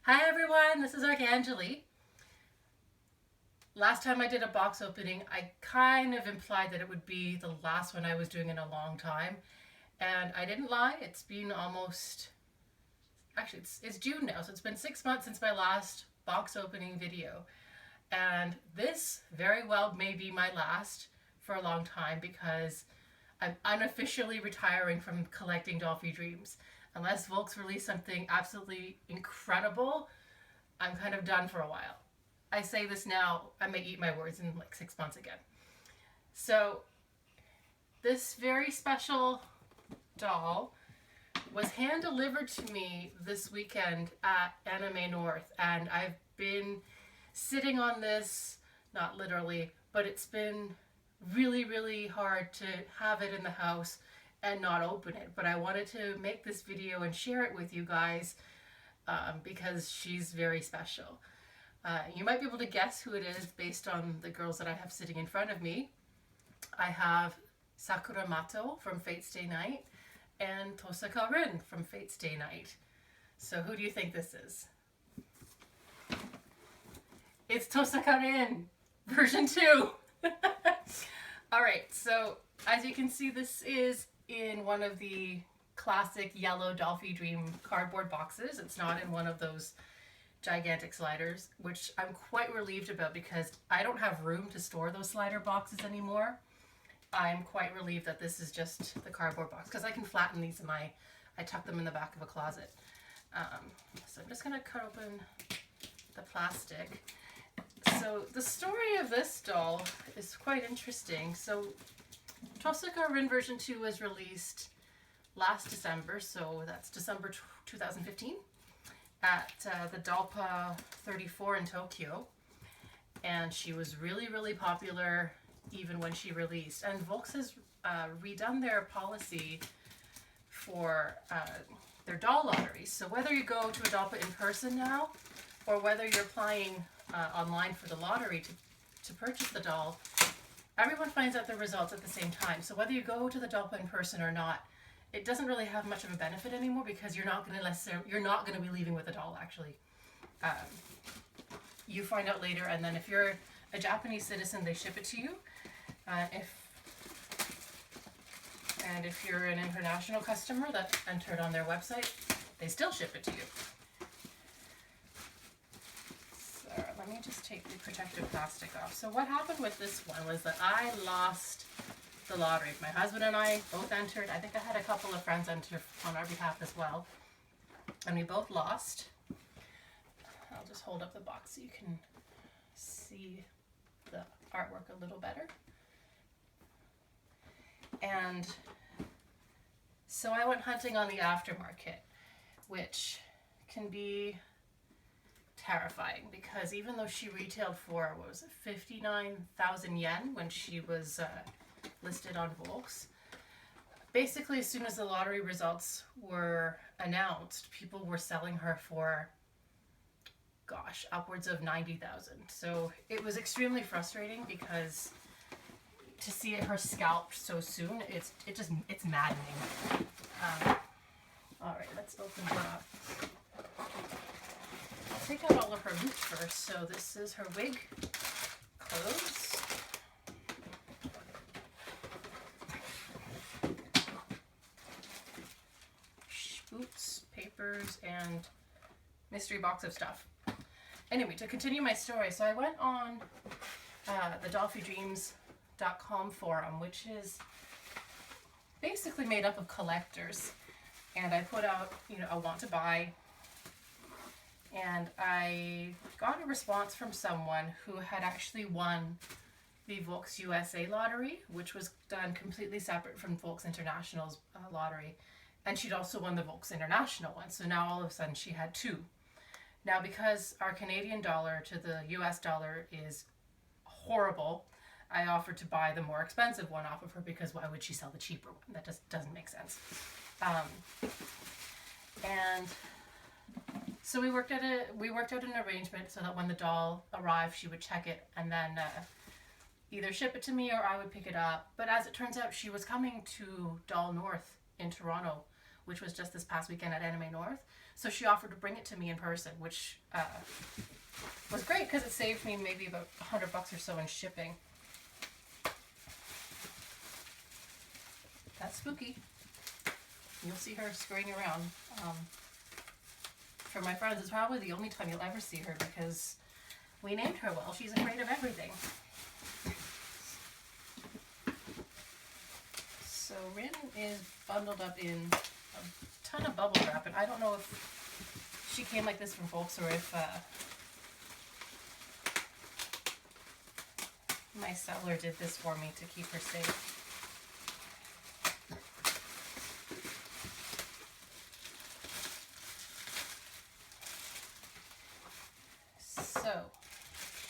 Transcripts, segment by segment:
Hi everyone, this is Archangeli. Last time I did a box opening, I kind of implied that it would be the last one I was doing in a long time. And I didn't lie, it's been almost, actually it's June now, so it's been 6 months since my last box opening video. And this very well may be my last for a long time because I'm unofficially retiring from collecting Dollfie Dreams. Unless Volks release something absolutely incredible, I'm kind of done for a while. I say this now, I may eat my words in like 6 months again. So this very special doll was hand delivered to me this weekend at Anime North, and I've been sitting on this, not literally, but it's been really hard to have it in the house and not open it. But I wanted to make this video and share it with you guys because she's very special. You might be able to guess who it is based on the girls that I have sitting in front of me. I have Sakura Mato from Fate's Day Night and Tohsaka Rin from Fate's Day Night. So who do you think this is? It's Tohsaka Rin, version 2. Alright, so as you can see, this is in one of the classic yellow Dollfie Dream cardboard boxes. It's not in one of those gigantic sliders, which I'm quite relieved about because I don't have room to store those slider boxes anymore. I'm quite relieved that this is just the cardboard box because I can flatten these in I tuck them in the back of a closet. So I'm just going to cut open the plastic. So the story of this doll is quite interesting. So Tohsaka Rin version 2 was released last December, so that's December 2015 at the Dalpa 34 in Tokyo. And she was really popular even when she released. And Volks has redone their policy for their doll lotteries. So whether you go to a Dalpa in person now or whether you're applying online for the lottery to purchase the doll, everyone finds out the results at the same time. So whether you go to the Dalpa in person or not, it doesn't really have much of a benefit anymore because you're not going to be leaving with a doll. Actually, you find out later, and then if you're a Japanese citizen, they ship it to you. If you're an international customer that's entered on their website, they still ship it to you. So let me just take the protective plastic off. So what happened with this one was that I lost the lottery. My husband and I both entered. I think I had a couple of friends enter on our behalf as well. And we both lost. I'll just hold up the box so you can see the artwork a little better. And so I went hunting on the aftermarket, which can be terrifying because even though she retailed for, what was it, 59,000 yen when she was listed on Volks. Basically, as soon as the lottery results were announced, people were selling her for, gosh, upwards of 90,000. So it was extremely frustrating because to see her scalped so soon, it's maddening. All right, let's open her up. I'll take out all of her loot first. So this is her wig, clothes. Boots, papers, and mystery box of stuff. Anyway, to continue my story, so I went on the DollfieDreams.com forum, which is basically made up of collectors, and I put out, a want to buy, and I got a response from someone who had actually won the Volks USA lottery, which was done completely separate from Volks International's lottery. And she'd also won the Volks International one. So now all of a sudden she had two. Now because our Canadian dollar to the US dollar is horrible, I offered to buy the more expensive one off of her because why would she sell the cheaper one? That just doesn't make sense. And so we worked out an arrangement so that when the doll arrived, she would check it and then either ship it to me or I would pick it up. But as it turns out, she was coming to Doll North in Toronto, which was just this past weekend at Anime North. So she offered to bring it to me in person, which was great because it saved me maybe about $100 or so in shipping. That's spooky. You'll see her scurrying around. For my friends, it's probably the only time you'll ever see her because we named her well. She's afraid of everything. So Rin is bundled up in a ton of bubble wrap, and I don't know if she came like this from folks or if my seller did this for me to keep her safe. So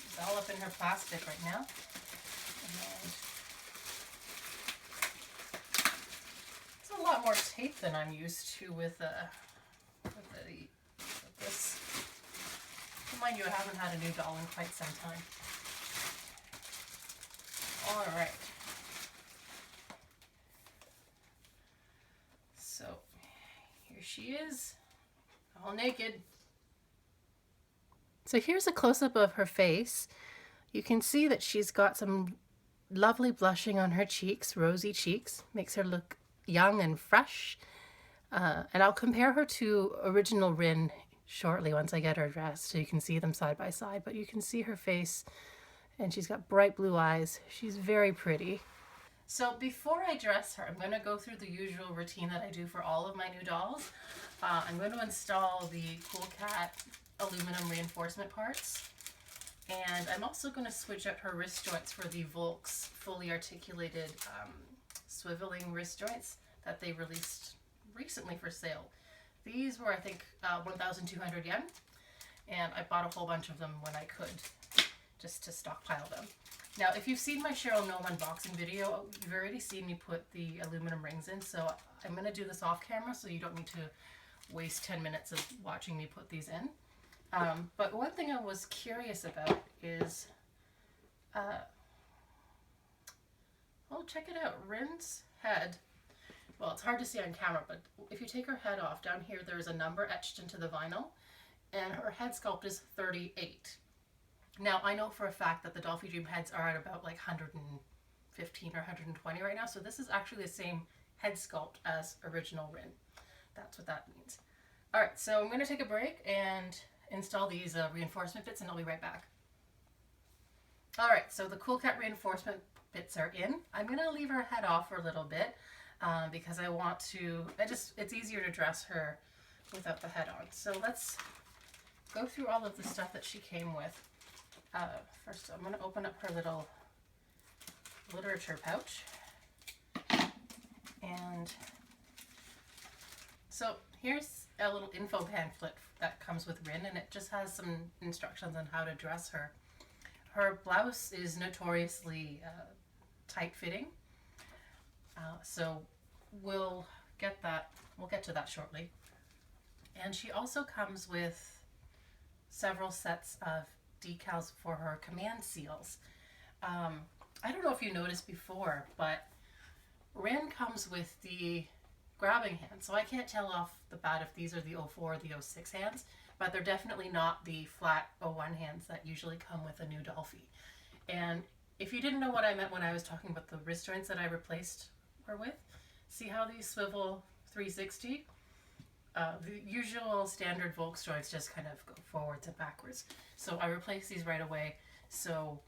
she's all up in her plastic right now. And it's a lot more tape than I'm used to with this. Mind you, I haven't had a new doll in quite some time. All right. So here she is, all naked. So here's a close-up of her face. You can see that she's got some lovely blushing on her cheeks, rosy cheeks, makes her look young and fresh. And I'll compare her to original Rin shortly once I get her dressed so you can see them side by side. But you can see her face, and she's got bright blue eyes. She's very pretty. So before I dress her, I'm going to go through the usual routine that I do for all of my new dolls. I'm going to install the Cool Cat aluminum reinforcement parts, and I'm also going to switch out her wrist joints for the Volks fully articulated swiveling wrist joints that they released recently for sale. These were, I think, 1,200 yen, and I bought a whole bunch of them when I could, just to stockpile them. Now, if you've seen my Cheryl Gnome unboxing video, you've already seen me put the aluminum rings in, so I'm going to do this off camera so you don't need to waste 10 minutes of watching me put these in. But one thing I was curious about is, well, check it out. Rin's head, well, it's hard to see on camera, but if you take her head off, down here there's a number etched into the vinyl, and her head sculpt is 38. Now, I know for a fact that the Dollfie Dream heads are at about like 115 or 120 right now, so this is actually the same head sculpt as original Rin. That's what that means. All right, so I'm going to take a break and install these reinforcement bits, and I'll be right back. All right, so the Cool Cat reinforcement bits are in. I'm going to leave her head off for a little bit because I want to, it's easier to dress her without the head on. So let's go through all of the stuff that she came with. First, I'm going to open up her little literature pouch. And so here's a little info pamphlet that comes with Rin, and it just has some instructions on how to dress her. Her blouse is notoriously tight-fitting, so we'll get to that shortly. And she also comes with several sets of decals for her command seals. I don't know if you noticed before, but Rin comes with the grabbing hand, so I can't tell off the bat if these are the 04 or the 06 hands, but they're definitely not the flat 01 hands that usually come with a new Dollfie. And if you didn't know what I meant when I was talking about the wrist joints that I replaced her with, see how these swivel 360? The usual standard Volks joints just kind of go forwards and backwards. So I replaced these right away, so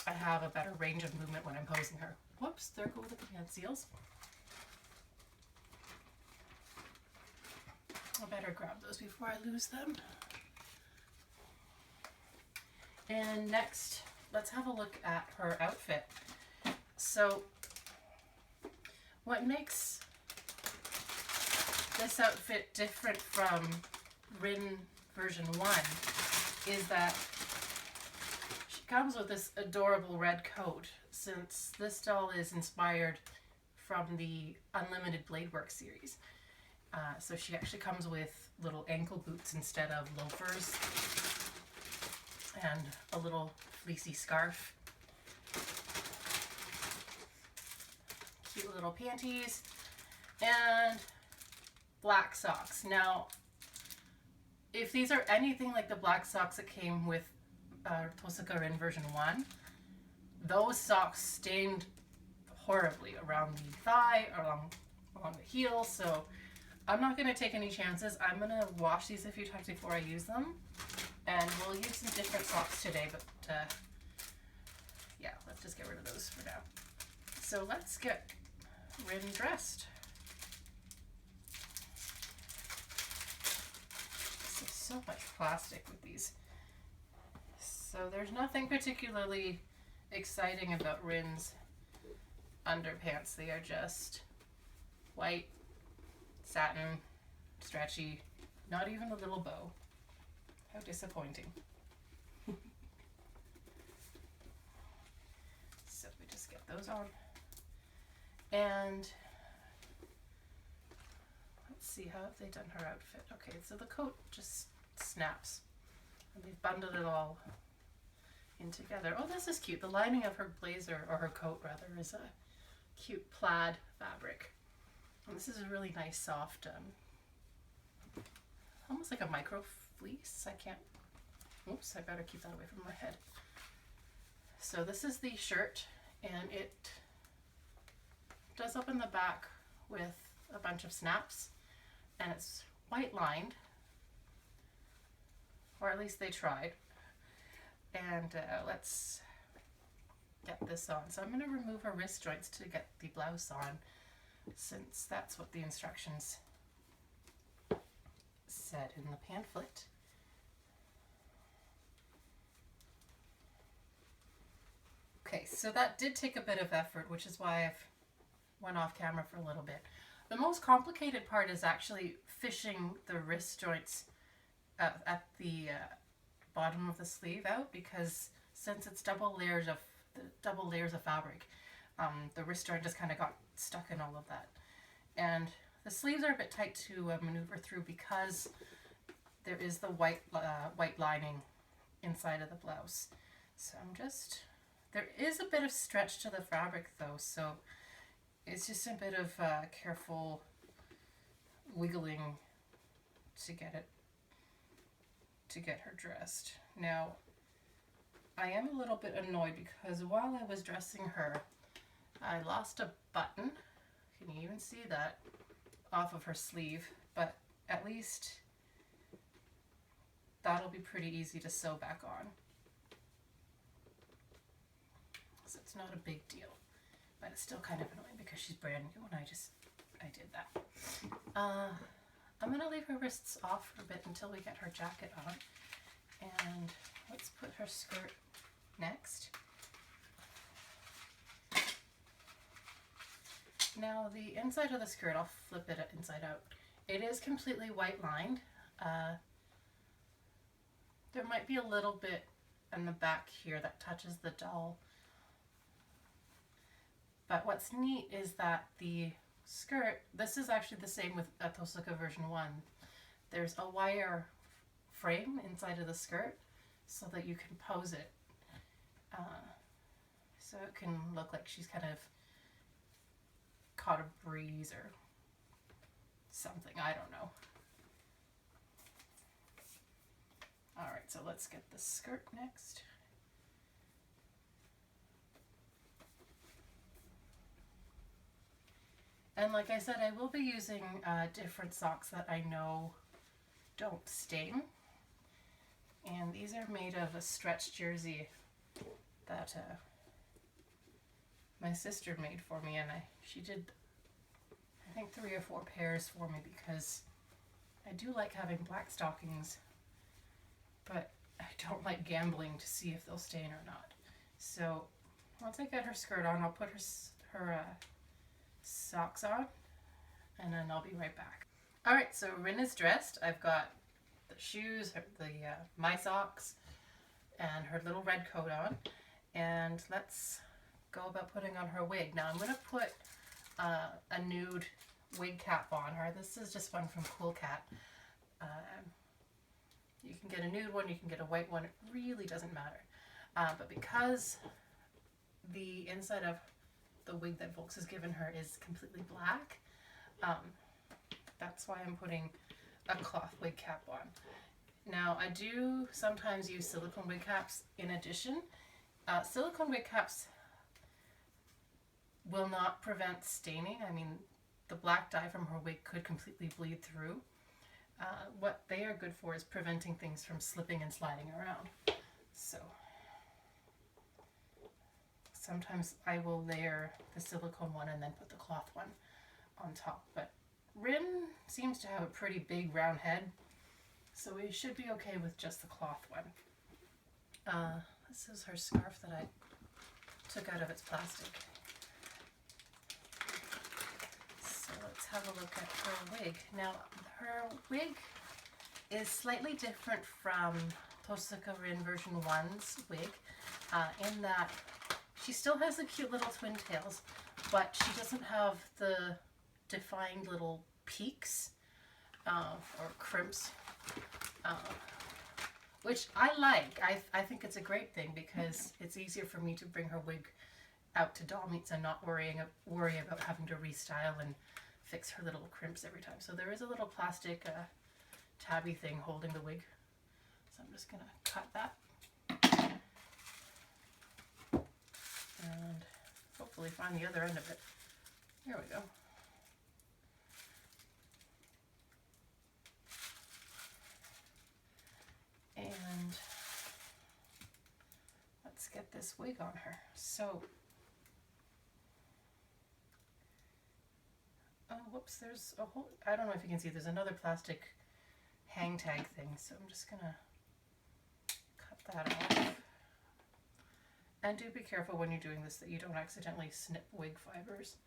I have a better range of movement when I'm posing her. Whoops, there go the command seals. I better grab those before I lose them. And next, let's have a look at her outfit. So, what makes this outfit different from Rin version 1 is that she comes with this adorable red coat, since this doll is inspired from the Unlimited Bladework series. So she actually comes with little ankle boots instead of loafers, and a little fleecy scarf. Cute little panties, and black socks. Now, if these are anything like the black socks that came with Tohsaka Rin version 1, those socks stained horribly around the thigh, along the heel, so I'm not going to take any chances. I'm going to wash these a few times before I use them, and we'll use some different socks today, but yeah, let's just get rid of those for now. So let's get Rin dressed. There's so much plastic with these. So there's nothing particularly exciting about Rin's underpants. They are just white, satin, stretchy, not even a little bow. How disappointing. So we just get those on. And let's see, how have they done her outfit? Okay, so the coat just snaps. And they've bundled it all in together. Oh, this is cute. The lining of her blazer, or her coat rather, is a cute plaid fabric. And this is a really nice soft, almost like a micro fleece. I can't, oops, I better keep that away from my head. So this is the shirt, and it does open the back with a bunch of snaps, and it's white lined, or at least they tried. And let's get this on. So I'm going to remove her wrist joints to get the blouse on, since that's what the instructions said in the pamphlet. Okay, so that did take a bit of effort, which is why I've went off camera for a little bit. The most complicated part is actually fishing the wrist joints at the bottom of the sleeve out, because since it's double layers of fabric, the wrist joint just kind of got stuck in all of that. And the sleeves are a bit tight to maneuver through because there is the white lining inside of the blouse. So there is a bit of stretch to the fabric though, so it's just a bit of careful wiggling to get her dressed. Now, I am a little bit annoyed because while I was dressing her, I lost a button. Can you even see that? Off of her sleeve, but at least that'll be pretty easy to sew back on. So it's not a big deal, but it's still kind of annoying because she's brand new and I did that. I'm gonna leave her wrists off for a bit until we get her jacket on, and let's put her skirt next. Now the inside of the skirt, I'll flip it inside out. It is completely white lined. There might be a little bit in the back here that touches the doll. But what's neat is that the skirt, this is actually the same with a Tohsaka version 1. There's a wire frame inside of the skirt so that you can pose it. So it can look like she's kind of caught a breeze or something, I don't know. Alright, so let's get the skirt next. And like I said, I will be using different socks that I know don't stain. And these are made of a stretch jersey that my sister made for me, and she did, I think, 3 or 4 pairs for me because I do like having black stockings, but I don't like gambling to see if they'll stain or not. So once I get her skirt on, I'll put her socks on, and then I'll be right back. Alright, so Rin is dressed. I've got the shoes, my socks, and her little red coat on, and let's go about putting on her wig. Now I'm going to put a nude wig cap on her. This is just one from Cool Cat. You can get a nude one, you can get a white one, it really doesn't matter. But because the inside of the wig that Volks has given her is completely black, that's why I'm putting a cloth wig cap on. Now I do sometimes use silicone wig caps in addition. Silicone wig caps will not prevent staining. I mean, the black dye from her wig could completely bleed through. What they are good for is preventing things from slipping and sliding around. So sometimes I will layer the silicone one and then put the cloth one on top. But Rin seems to have a pretty big round head, so we should be okay with just the cloth one. This is her scarf that I took out of its plastic. So let's have a look at her wig. Now, her wig is slightly different from Tohsaka Rin version 1's wig in that she still has the cute little twin tails, but she doesn't have the defined little peaks or crimps, which I like. I think it's a great thing because it's easier for me to bring her wig out to doll meets and not worry about having to restyle and fix her little crimps every time. So there is a little plastic tabby thing holding the wig. So I'm just gonna cut that and hopefully find the other end of it. Here we go. And let's get this wig on her. So, oh, whoops, there's a whole, I don't know if you can see, there's another plastic hang tag thing, so I'm just gonna cut that off. And do be careful when you're doing this that you don't accidentally snip wig fibers.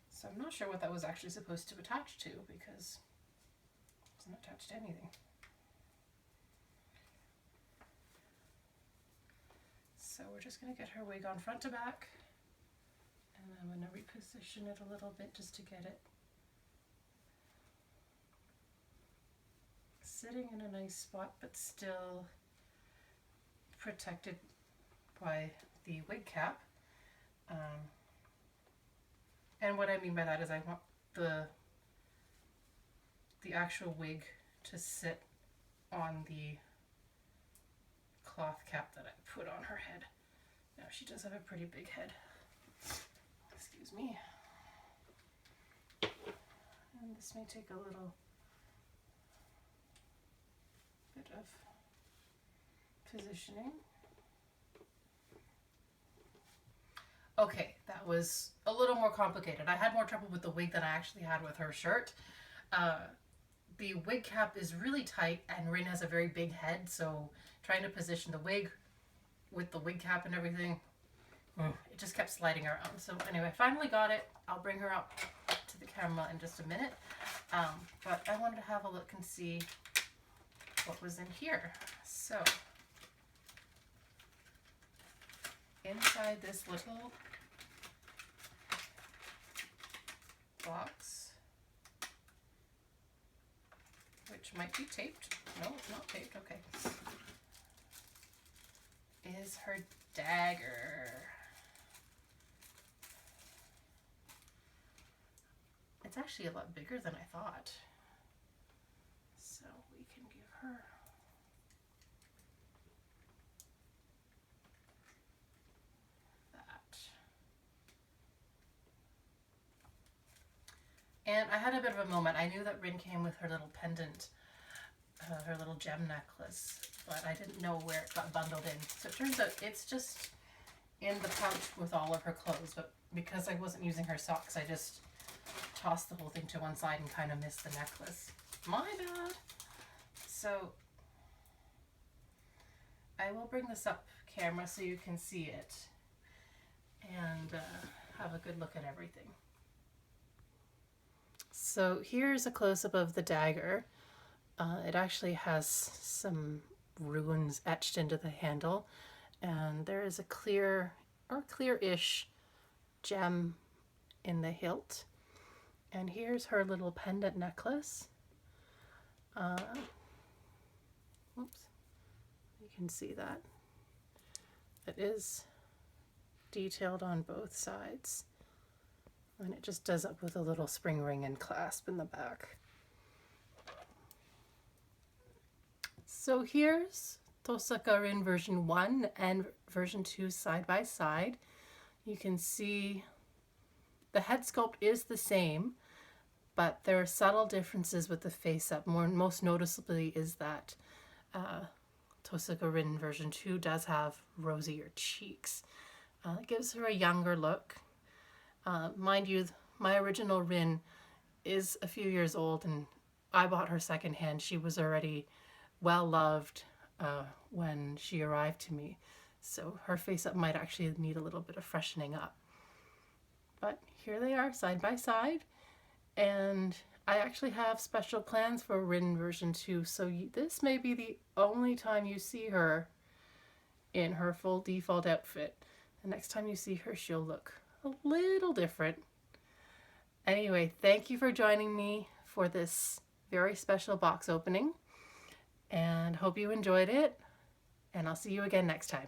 So I'm not sure what that was actually supposed to attach to because it wasn't attached to anything. So we're just going to get her wig on front to back, and I'm going to reposition it a little bit just to get it sitting in a nice spot but still protected by the wig cap. And what I mean by that is I want the actual wig to sit on the cloth cap that I put on her head. Now she does have a pretty big head. Excuse me. And this may take a little bit of positioning. Okay, that was a little more complicated. I had more trouble with the wig than I actually had with her shirt. The wig cap is really tight and Rin has a very big head, so trying to position the wig with the wig cap and everything, it just kept sliding around. So anyway, I finally got it. I'll bring her up to the camera in just a minute. But I wanted to have a look and see what was in here. So inside this little box, which might be taped. No, it's not taped. Okay. Is her dagger. It's actually a lot bigger than I thought. So we can give her that. And I had a bit of a moment. I knew that Rin came with her little pendant, her little gem necklace, but I didn't know where it got bundled in. So it turns out it's just in the pouch with all of her clothes, but because I wasn't using her socks, I just tossed the whole thing to one side and kind of missed the necklace. My bad. So I will bring this up camera so you can see it and have a good look at everything. So here's a close-up of the dagger. It actually has some runes etched into the handle, and there is a clear or clear-ish gem in the hilt. And here's her little pendant necklace. Oops, you can see that. It is detailed on both sides. And it just does up with a little spring ring and clasp in the back. So here's Tohsaka Rin version 1 and version 2 side by side. You can see the head sculpt is the same, but there are subtle differences with the face up. Most noticeably is that Tohsaka Rin version 2 does have rosier cheeks. It gives her a younger look. Mind you, my original Rin is a few years old and I bought her secondhand. She was already well loved when she arrived to me. So her face up might actually need a little bit of freshening up. But here they are side by side. And I actually have special plans for Rin version 2. So this may be the only time you see her in her full default outfit. The next time you see her, she'll look a little different. Anyway, thank you for joining me for this very special box opening, and hope you enjoyed it, and I'll see you again next time.